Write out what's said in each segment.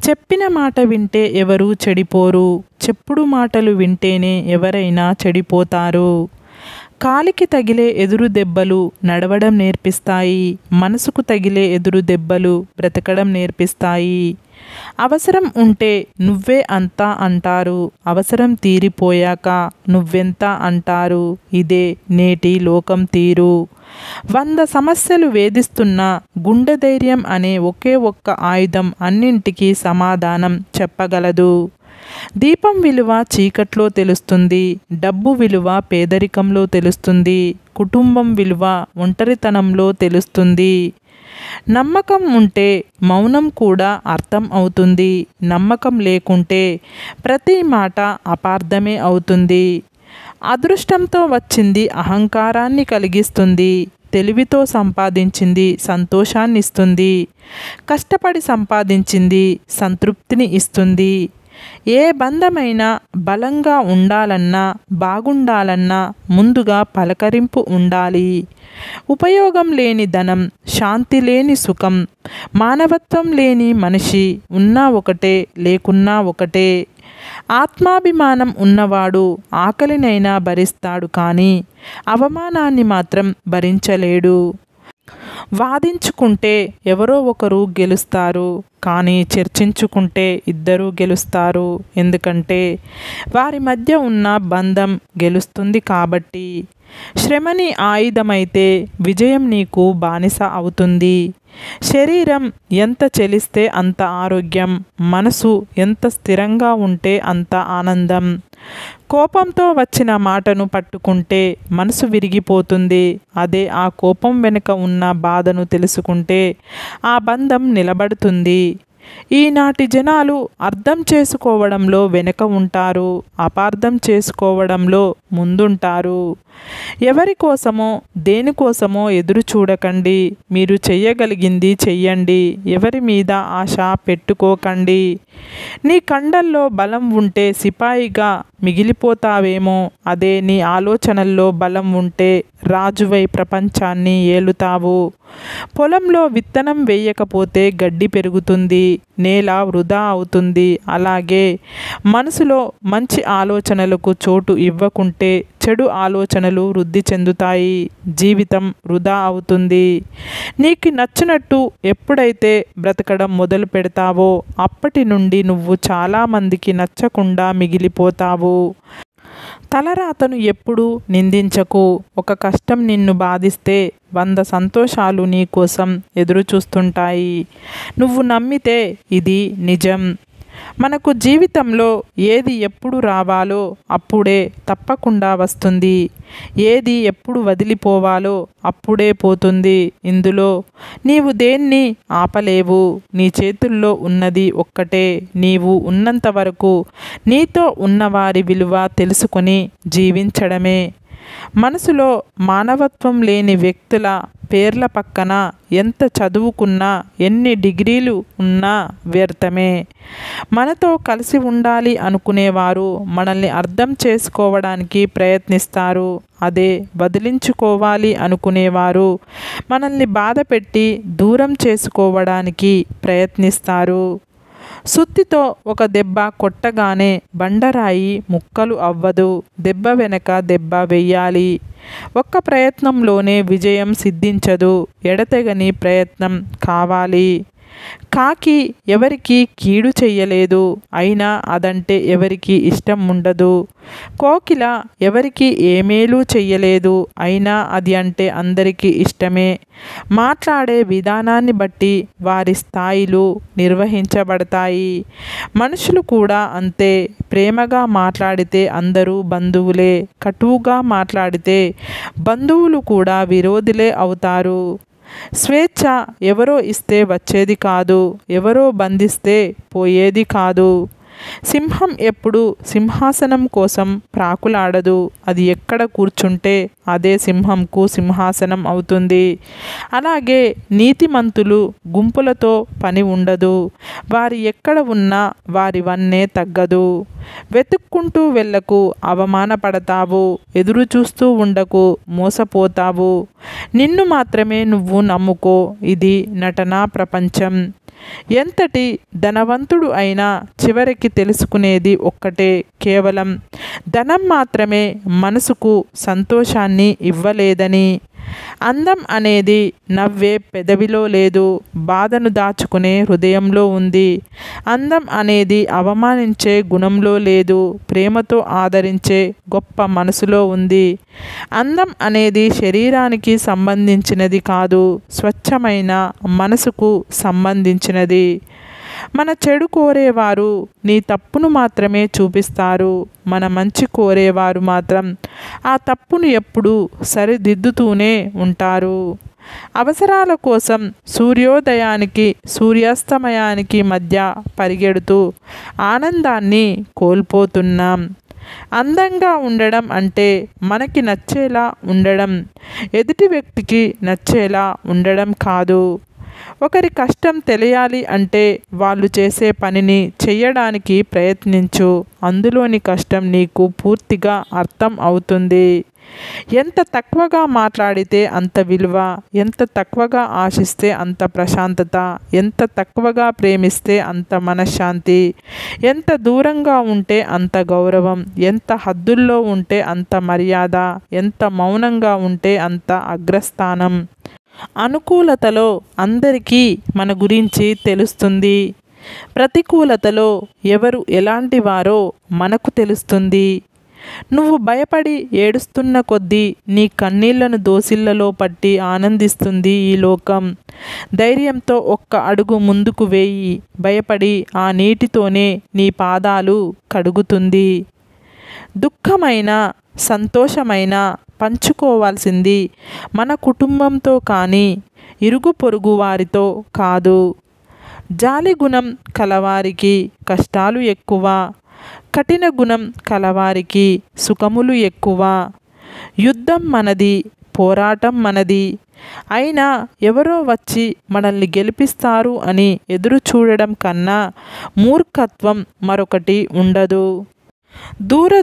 చెప్పిన మాట వింటే ఎవరూ చెడిపోరు. చెప్పుడు మాటలు వింటేనే ఎవరైనా చెడిపోతారు. కాలికి తగిలే ఎదురు దెబ్బలు నడవడం నేర్పిస్తాయి. మనసుకు తగిలే ఎదురు దెబ్బలు బ్రతకడం నేర్పిస్తాయి. అవసరం ఉంటే నువ్వే అంతా అంటారు. అవసరం తీరిపోయాక నువ్వెంత అంటారు. ఇదే నేటి లోకం తీరు. 100 సమస్యలు వేధిస్తున్నా గుండె ధైర్యం అనే ఒకే ఒక్క ఆయుధం అన్నింటికీ సమాధానం చెప్పగలదు. దీపం విలువ చీకట్లో తెలుస్తుంది. డబ్బు విలువ పేదరికంలో తెలుస్తుంది. కుటుంబం విలువ ఒంటరితనంలో తెలుస్తుంది. నమ్మకం ఉంటే మౌనం కూడా అర్థం అవుతుంది. నమ్మకం లేకుంటే ప్రతి మాట అపార్థమే అవుతుంది. అదృష్టంతో వచ్చింది అహంకారాన్ని కలిగిస్తుంది. తెలివితో సంపాదించింది సంతోషాన్నిస్తుంది. కష్టపడి సంపాదించింది సంతృప్తిని ఇస్తుంది. ఏ బంధమైనా బలంగా ఉండాలన్నా బాగుండాలన్నా ముందుగా పలకరింపు ఉండాలి. ఉపయోగం లేని ధనం, శాంతి లేని సుఖం, మానవత్వం లేని మనిషి ఉన్నా ఒకటే లేకున్నా ఒకటే. ఆత్మాభిమానం ఉన్నవాడు ఆకలినైనా భరిస్తాడు కానీ అవమానాన్ని మాత్రం భరించలేడు. వాదించుకుంటే ఎవరో ఒకరు గెలుస్తారు కానీ చర్చించుకుంటే ఇద్దరూ గెలుస్తారు. ఎందుకంటే వారి మధ్య ఉన్న బంధం గెలుస్తుంది కాబట్టి. శ్రమని ఆయుధమైతే విజయం నీకు బానిస అవుతుంది. శరీరం ఎంత చెలిస్తే అంత ఆరోగ్యం. మనసు ఎంత స్థిరంగా ఉంటే అంత ఆనందం. కోపంతో వచ్చిన మాటను పట్టుకుంటే మనసు విరిగిపోతుంది. అదే ఆ కోపం వెనుక ఉన్న బాధను తెలుసుకుంటే ఆ బంధం నిలబడుతుంది. ఈనాటి జనాలు అర్థం చేసుకోవడంలో వెనుక ఉంటారు. అపార్థం చేసుకోవడంలో ముందుంటారు. ఎవరి కోసమో దేనికోసమో ఎదురు చూడకండి. మీరు చెయ్యగలిగింది చెయ్యండి. ఎవరి మీద ఆశ పెట్టుకోకండి. నీ కండల్లో బలం ఉంటే సిపాయిగా మిగిలిపోతావేమో. అదే నీ ఆలోచనల్లో బలం ఉంటే రాజువై ప్రపంచాన్ని ఏలుతావు. పొలంలో విత్తనం వేయకపోతే గడ్డి పెరుగుతుంది. నేల వృధా అవుతుంది. అలాగే మనసులో మంచి ఆలోచనలకు చోటు ఇవ్వకుంటే చెడు ఆలోచనలు వృద్ధి చెందుతాయి. జీవితం వృధా అవుతుంది. నీకు నచ్చినట్టు ఎప్పుడైతే బ్రతకడం మొదలు పెడతావో అప్పటి నుండి నువ్వు చాలామందికి నచ్చకుండా మిగిలిపోతావు. తలరాతను ఎప్పుడూ నిందించకు. ఒక కష్టం నిన్ను బాధిస్తే 100 సంతోషాలు నీ కోసం ఎదురు చూస్తుంటాయి. నువ్వు నమ్మితే ఇది నిజం. మనకు జీవితంలో ఏది ఎప్పుడు రావాలో అప్పుడే తప్పకుండా వస్తుంది. ఏది ఎప్పుడు వదిలిపోవాలో అప్పుడే పోతుంది. ఇందులో నీవు దేన్ని ఆపలేవు. నీ చేతుల్లో ఉన్నది ఒక్కటే. నీవు ఉన్నంత వరకు నీతో ఉన్నవారి విలువ తెలుసుకొని జీవించడమే. మనసులో మానవత్వం లేని వ్యక్తుల పేర్ల పక్కన ఎంత చదువుకున్నా ఎన్ని డిగ్రీలు ఉన్నా వ్యర్థమే. మనతో కలిసి ఉండాలి అనుకునేవారు మనల్ని అర్థం చేసుకోవడానికి ప్రయత్నిస్తారు. అదే వదిలించుకోవాలి అనుకునేవారు మనల్ని బాధపెట్టి దూరం చేసుకోవడానికి ప్రయత్నిస్తారు. సుత్తితో ఒక దెబ్బ కొట్టగానే బండరాయి ముక్కలు అవ్వదు. దెబ్బ వెనక దెబ్బ వెయ్యాలి. ఒక్క ప్రయత్నంలోనే విజయం సిద్ధించదు. ఎడతెగని ప్రయత్నం కావాలి. కాకి ఎవరికి కీడు చెయ్యలేదు. అయినా అదంటే ఎవరికి ఇష్టం ఉండదు. కోకిల ఎవరికి ఏమేలు చెయ్యలేదు. అయినా అది అంటే అందరికీ ఇష్టమే. మాట్లాడే విధానాన్ని బట్టి వారి స్థాయిలు నిర్వహించబడతాయి. మనుషులు కూడా అంతే. ప్రేమగా మాట్లాడితే అందరూ బంధువులే. కటువుగా మాట్లాడితే బంధువులు కూడా విరోధులే అవుతారు. స్వేచ్ఛ ఎవరో ఇస్తే వచ్చేది కాదు. ఎవరో బంధిస్తే పోయేది కాదు. సింహం ఎప్పుడు సింహాసనం కోసం ప్రాకులాడదు. అది ఎక్కడ కూర్చుంటే అదే సింహంకు సింహాసనం అవుతుంది. అలాగే నీతిమంతులు గుంపులతో పని ఉండదు. వారి ఎక్కడ ఉన్నా వారి వన్నే తగ్గదు. వెతుక్కుంటూ వెళ్ళకు, అవమానపడతావు. ఎదురు చూస్తూ ఉండకు, మోసపోతావు. నిన్ను మాత్రమే నువ్వు నమ్ముకో. ఇది నటనా ప్రపంచం. ఎంతటి ధనవంతుడు అయినా చివరికి తెలుసుకునేది ఒక్కటే, కేవలం ధనం మాత్రమే మనసుకు సంతోషాన్ని ఇవ్వలేదని. అందం అనేది నవ్వే పెదవిలో లేదు, బాధను దాచుకునే హృదయంలో ఉంది. అందం అనేది అవమానించే గుణంలో లేదు, ప్రేమతో ఆదరించే గొప్ప మనసులో ఉంది. అందం అనేది శరీరానికి సంబంధించినది కాదు, స్వచ్ఛమైన మనసుకు సంబంధించినది. మన చెడు కోరేవారు నీ తప్పును మాత్రమే చూపిస్తారు, మన మంచి కోరేవారు మాత్రం ఆ తప్పును ఎప్పుడూ సరిదిద్దుతూనే ఉంటారు. అవసరాల కోసం సూర్యోదయానికి సూర్యాస్తమయానికి మధ్య పరిగెడుతూ ఆనందాన్ని కోల్పోతున్నాం. అందంగా ఉండడం అంటే మనకి నచ్చేలా ఉండడం, ఎదుటి వ్యక్తికి నచ్చేలా ఉండడం కాదు. ఒకరి కష్టం తెలియాలి అంటే వాళ్ళు చేసే పనిని చెయ్యడానికి ప్రయత్నించు, అందులోని కష్టం నీకు పూర్తిగా అర్థం అవుతుంది. ఎంత తక్కువగా మాట్లాడితే అంత విలువ, ఎంత తక్కువగా ఆశిస్తే అంత ప్రశాంతత, ఎంత తక్కువగా ప్రేమిస్తే అంత మనశ్శాంతి, ఎంత దూరంగా ఉంటే అంత గౌరవం, ఎంత హద్దుల్లో ఉంటే అంత మర్యాద, ఎంత మౌనంగా ఉంటే అంత అగ్రస్థానం. అనుకూలతలో అందరికీ మన గురించి తెలుస్తుంది, ప్రతికూలతలో ఎవరు ఎలాంటి వారో మనకు తెలుస్తుంది. నువ్వు భయపడి ఏడుస్తున్న కొద్దీ నీ కన్నీళ్లను దోసిళ్లలో పట్టి ఆనందిస్తుంది ఈ లోకం. ధైర్యంతో ఒక్క అడుగు ముందుకు వేయి, భయపడి ఆ నీటితోనే నీ పాదాలు కడుగుతుంది. దుఃఖమైన సంతోషమైన పంచుకోవాల్సింది మన కుటుంబంతో కానీ ఇరుగు పొరుగు వారితో కాదు. జాలి గుణం కలవారికి కష్టాలు ఎక్కువ, కఠిన గుణం కలవారికి సుఖములు ఎక్కువ. యుద్ధం మనది, పోరాటం మనది, అయినా ఎవరో వచ్చి మనల్ని గెలిపిస్తారు అని ఎదురు చూడడం కన్నా మూర్ఖత్వం మరొకటి ఉండదు.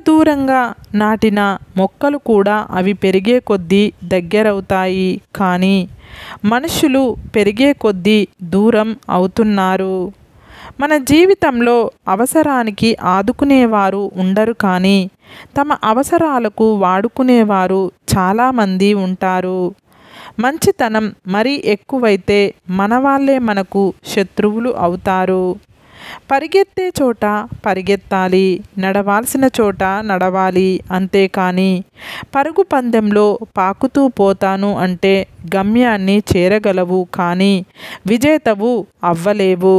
దూరంగా నాటిన మొక్కలు కూడా అవి పెరిగే కొద్దీ దగ్గరవుతాయి, కానీ మనుషులు పెరిగే కొద్దీ దూరం అవుతున్నారు. మన జీవితంలో అవసరానికి ఆదుకునేవారు ఉండరు, కానీ తమ అవసరాలకు వాడుకునేవారు చాలామంది ఉంటారు. మంచితనం మరీ ఎక్కువైతే మన వాళ్ళే మనకు శత్రువులు అవుతారు. పరిగెత్తే చోట పరిగెత్తాలి, నడవాల్సిన చోట నడవాలి, అంతేకాని పరుగు పందెంలో పాకుతూ పోతాను అంటే గమ్యాన్ని చేరగలవు, కానీ విజేతవు అవ్వలేవు.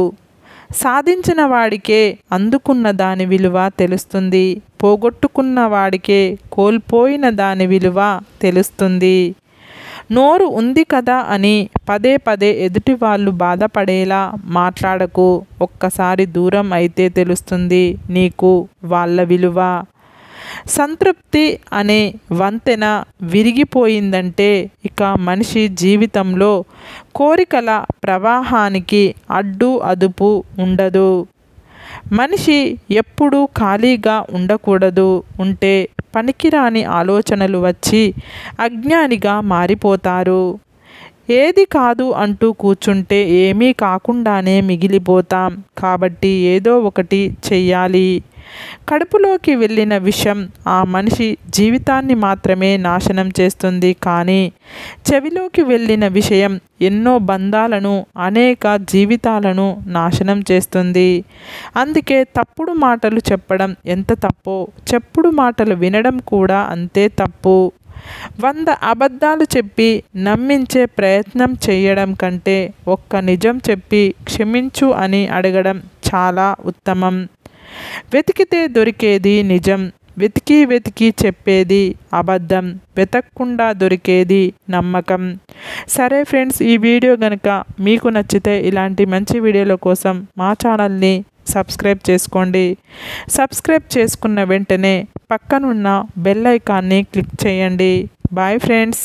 సాధించిన వాడికే అందుకున్న దాని విలువ తెలుస్తుంది, పోగొట్టుకున్న వాడికే కోల్పోయిన దాని విలువ తెలుస్తుంది. నోరు ఉంది కదా అని పదే పదే ఎదుటి వాళ్ళు బాధపడేలా మాట్లాడకు, ఒక్కసారి దూరం అయితే తెలుస్తుంది నీకు వాళ్ళ విలువ. సంతృప్తి అనే వంతెన విరిగిపోయిందంటే ఇక మనిషి జీవితంలో కోరికల ప్రవాహానికి అడ్డు అదుపు ఉండదు. మనిషి ఎప్పుడూ ఖాళీగా ఉండకూడదు, ఉంటే పనికిరాని ఆలోచనలు వచ్చి అజ్ఞానిగా మారిపోతారు. ఏది కాదు అంటూ కూర్చుంటే ఏమీ కాకుండానే మిగిలిపోతాం, కాబట్టి ఏదో ఒకటి చెయ్యాలి. కడుపులోకి వెళ్ళిన విషం ఆ మనిషి జీవితాన్ని మాత్రమే నాశనం చేస్తుంది, కానీ చెవిలోకి వెళ్ళిన విషయం ఎన్నో బంధాలను, అనేక జీవితాలను నాశనం చేస్తుంది. అందుకే తప్పుడు మాటలు చెప్పడం ఎంత తప్పో, చెప్పుడు మాటలు వినడం కూడా అంతే తప్పు. 100 అబద్ధాలు చెప్పి నమ్మించే ప్రయత్నం చేయడం కంటే ఒక్క నిజం చెప్పి క్షమించు అని అడగడం చాలా ఉత్తమం. వెతికితే దొరికేది నిజం, వెతికి చెప్పేది అబద్ధం, వెతకకుండా దొరికేది నమ్మకం. సరే ఫ్రెండ్స్, ఈ వీడియో కనుక మీకు నచ్చితే ఇలాంటి మంచి వీడియోల కోసం మా ఛానల్ని సబ్స్క్రైబ్ చేసుకోండి. సబ్స్క్రైబ్ చేసుకున్న వెంటనే పక్కనున్న బెల్ ఐకాన్ని క్లిక్ చేయండి. Bye friends.